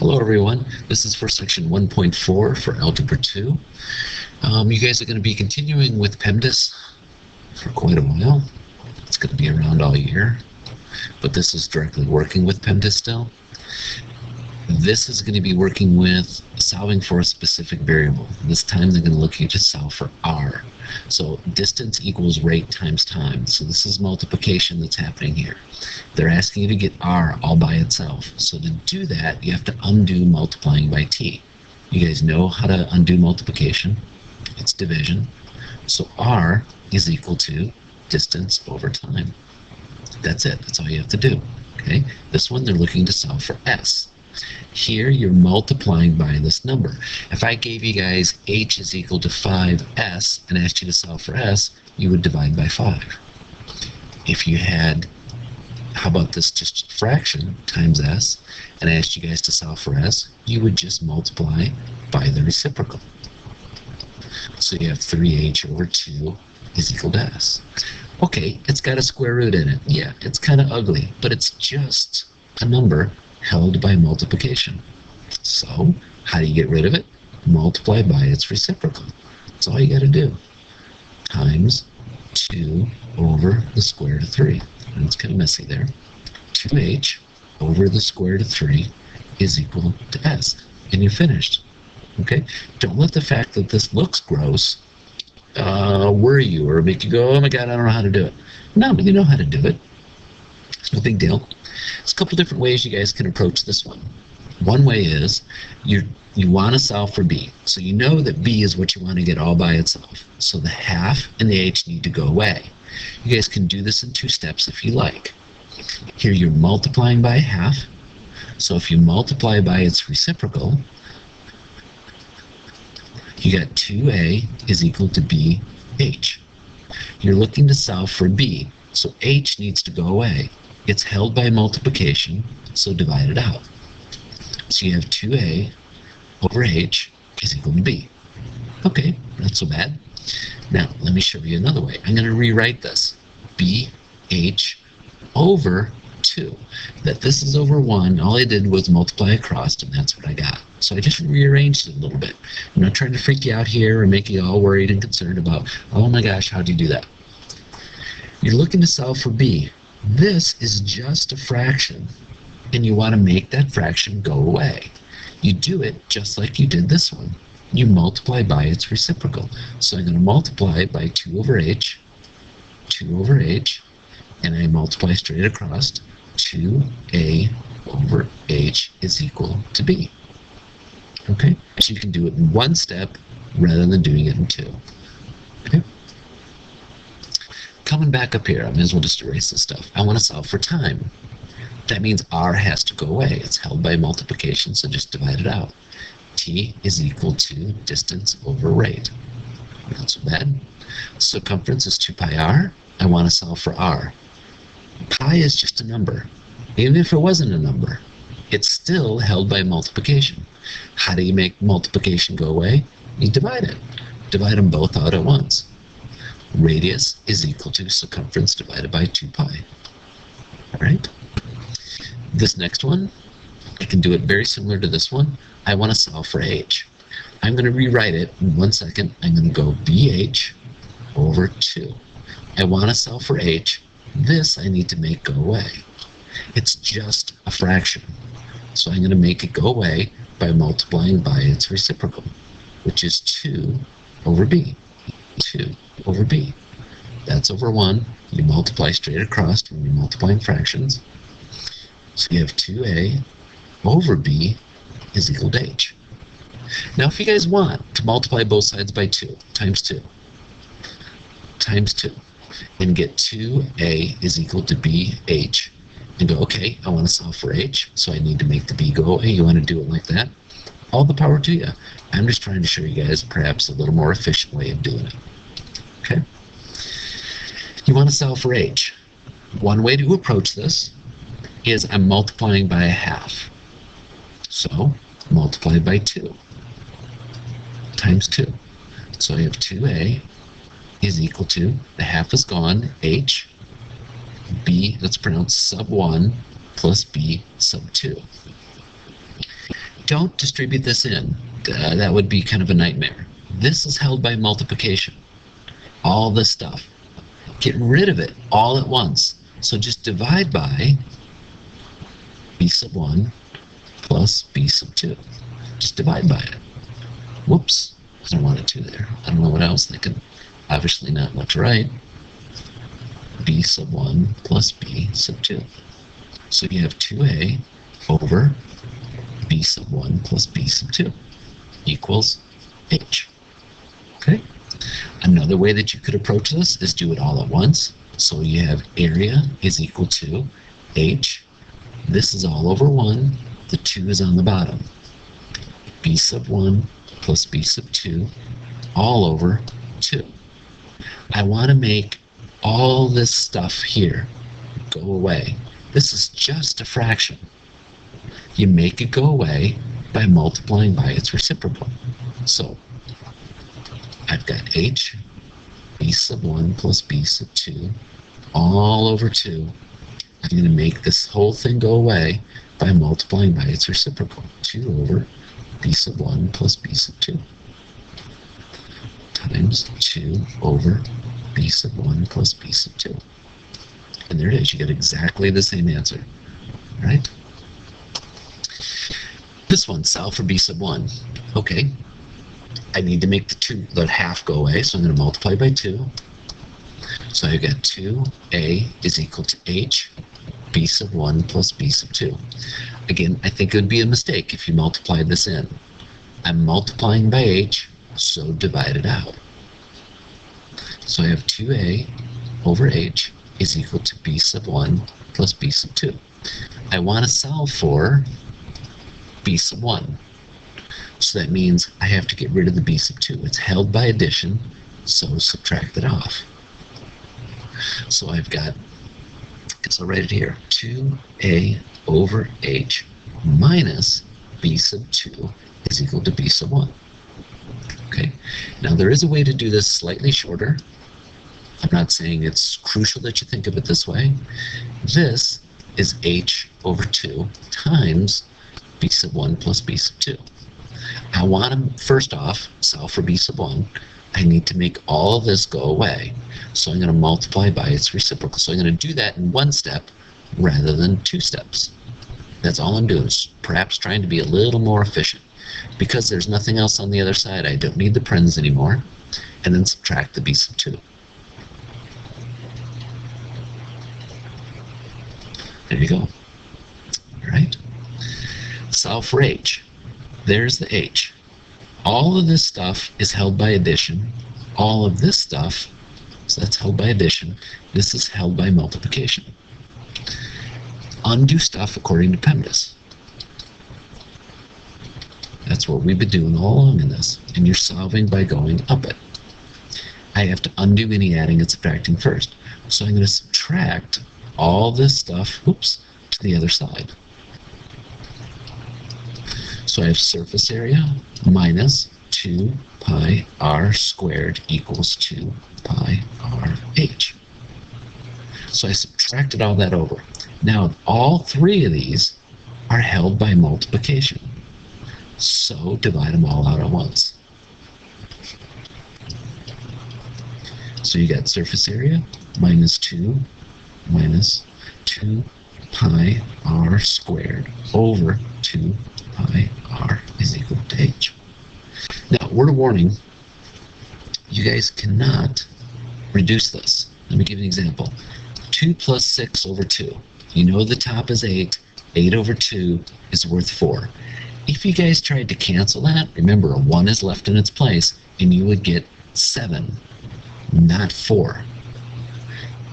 Hello everyone, this is for section 1.4 for Algebra 2. You guys are going to be continuing with PEMDAS for quite a while. It's going to be around all year, but this is directly working with PEMDAS still. This is going to be working with solving for a specific variable. This time they're going to look at you to solve for r. So distance equals rate times time. So this is multiplication that's happening here. They're asking you to get r all by itself. So to do that, you have to undo multiplying by t. You guys know how to undo multiplication. It's division. So r is equal to distance over time. That's it. That's all you have to do. Okay. This one they're looking to solve for s. Here you're multiplying by this number. If I gave you guys h is equal to 5s and asked you to solve for s, you would divide by 5. If you had, how about this, just fraction times s, and asked you guys to solve for s, you would just multiply by the reciprocal. So you have 3h over 2 is equal to s. Okay, it's got a square root in it. Yeah, it's kind of ugly, but it's just a number held by multiplication. So, how do you get rid of it? Multiply by its reciprocal. That's all you got to do. Times 2 over the square root of 3. And it's kind of messy there. 2h over the square root of 3 is equal to s. And you're finished. Okay? Don't let the fact that this looks gross worry you or make you go, oh my god, I don't know how to do it. No, but you know how to do it. It's no big deal. There's a couple different ways you guys can approach this one. One way is you want to solve for b. So you know that b is what you want to get all by itself. So the half and the h need to go away. You guys can do this in 2 steps if you like. Here you're multiplying by half. So if you multiply by its reciprocal, you got 2a is equal to bh. You're looking to solve for b. So h needs to go away. It's held by multiplication, so divide it out. So you have 2a over h is equal to b. Okay, not so bad. Now, let me show you another way. I'm going to rewrite this. bh over 2. That this is over 1, all I did was multiply across, and that's what I got. So I just rearranged it a little bit. I'm not trying to freak you out here or make you all worried and concerned about, oh my gosh, how do you do that? You're looking to solve for b. This is just a fraction, and you want to make that fraction go away. You do it just like you did this one. You multiply by its reciprocal. So I'm going to multiply by 2 over h, and I multiply straight across. 2a over h is equal to b. Okay? So you can do it in 1 step rather than doing it in 2. Okay? Coming back up here, I may as well just erase this stuff. I want to solve for time. That means r has to go away. It's held by multiplication, so just divide it out. T is equal to distance over rate. Not so bad. Circumference is 2 pi r. I want to solve for r. Pi is just a number. Even if it wasn't a number, it's still held by multiplication. How do you make multiplication go away? You divide it. Divide them both out at once. Radius is equal to circumference divided by 2 pi. Alright? This next one, I can do it very similar to this one. I want to solve for h. I'm going to rewrite it in 1 second. I'm going to go bh over 2. I want to solve for h. This I need to make go away. It's just a fraction. So I'm going to make it go away by multiplying by its reciprocal, which is 2 over b. 2 over b. That's over 1. You multiply straight across when you're multiplying fractions. So you have 2a over b is equal to h. Now if you guys want to multiply both sides by 2, times 2, and get 2a is equal to bh, and go, okay, I want to solve for h, so I need to make the b go away. You want to do it like that? All the power to you. I'm just trying to show you guys perhaps a little more efficient way of doing it. Okay? You want to solve for h. One way to approach this is I'm multiplying by a half. So, multiply by 2 times 2. So I have 2a is equal to, the half is gone, h, b, let's pronounce sub 1, plus b sub 2. don't distribute this in. That would be kind of a nightmare. This is held by multiplication. All this stuff. Get rid of it all at once. So just divide by b sub 1 plus b sub 2. Just divide by it. Whoops. I don't want a 2 there. I don't know what I was thinking. Obviously not much right. B sub 1 plus b sub 2. So you have 2a over b sub 1 plus b sub 2 equals h. Okay? Another way that you could approach this is do it all at once. So you have area is equal to h. This is all over 1. The 2 is on the bottom. B sub 1 plus b sub 2 all over 2. I want to make all this stuff here go away. This is just a fraction. You make it go away by multiplying by its reciprocal. So I've got h, b sub 1 plus b sub 2, all over 2. I'm going to make this whole thing go away by multiplying by its reciprocal. 2 over b sub 1 plus b sub 2 times 2 over b sub 1 plus b sub 2. And there it is. You get exactly the same answer. Right? This one, solve for b sub 1. Okay. I need to make the half go away, so I'm going to multiply by 2. So I've got 2a is equal to h, b sub 1 plus b sub 2. Again, I think it would be a mistake if you multiplied this in. I'm multiplying by h, so divide it out. So I have 2a over h is equal to b sub 1 plus b sub 2. I want to solve for b sub 1. So that means I have to get rid of the b sub 2. It's held by addition, so subtract it off. So I've got, I'll write it here, 2a over h minus b sub 2 is equal to b sub 1. Okay, now there is a way to do this slightly shorter. I'm not saying it's crucial that you think of it this way. This is h over 2 times b sub 1 plus b sub 2. I want to, first off, solve for b sub 1. I need to make all of this go away. So I'm going to multiply by its reciprocal. So I'm going to do that in one step rather than 2 steps. That's all I'm doing, is perhaps trying to be a little more efficient. Because there's nothing else on the other side, I don't need the parens anymore. And then subtract the b sub 2. There you go. All right. Solve for h. There's the h. All of this stuff is held by addition. All of this stuff, so that's held by addition. This is held by multiplication. Undo stuff according to PEMDAS. That's what we've been doing all along in this. And you're solving by going up it. I have to undo any adding and subtracting first. So I'm going to subtract all this stuff, oops, to the other side. So I have surface area minus 2 pi r squared equals 2 pi r h. So I subtracted all that over. Now all 3 of these are held by multiplication. So divide them all out at once. So you got surface area minus 2 pi r squared over 2 pi r is equal to h. Now, word of warning, you guys cannot reduce this. Let me give you an example. 2 plus 6 over 2. You know the top is 8. 8 over 2 is worth 4. If you guys tried to cancel that, remember a 1 is left in its place, and you would get 7, not 4.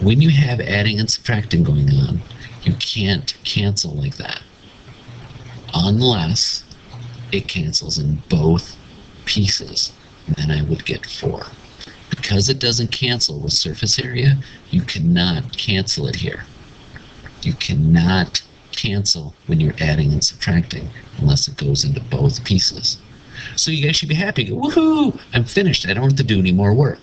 When you have adding and subtracting going on, you can't cancel like that. Unless it cancels in both pieces, then I would get 4. Because it doesn't cancel with surface area, you cannot cancel it here. You cannot cancel when you're adding and subtracting unless it goes into both pieces. So you guys should be happy. Go, woohoo! I'm finished. I don't have to do any more work.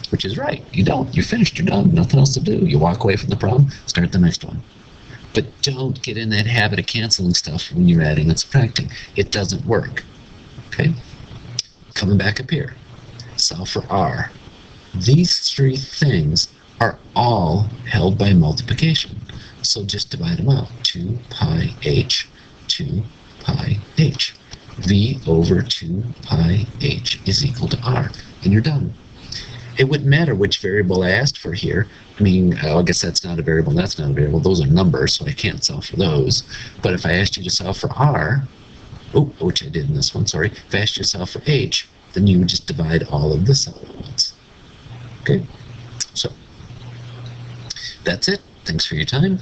Which is right. You don't. You're finished. You're done. Nothing else to do. You walk away from the problem, start the next one. But don't get in that habit of canceling stuff when you're adding and subtracting. It doesn't work. Okay? Coming back up here. Solve for r. These three things are all held by multiplication. So just divide them out. 2 pi h, 2 pi h. V over 2 pi h is equal to r. And you're done. It wouldn't matter which variable I asked for here. I mean, I guess that's not a variable, that's not a variable. Those are numbers, so I can't solve for those. But if I asked you to solve for r, which I did in this one, sorry. If I asked you to solve for h, then you would just divide all of this out at once. Okay? So, that's it. Thanks for your time.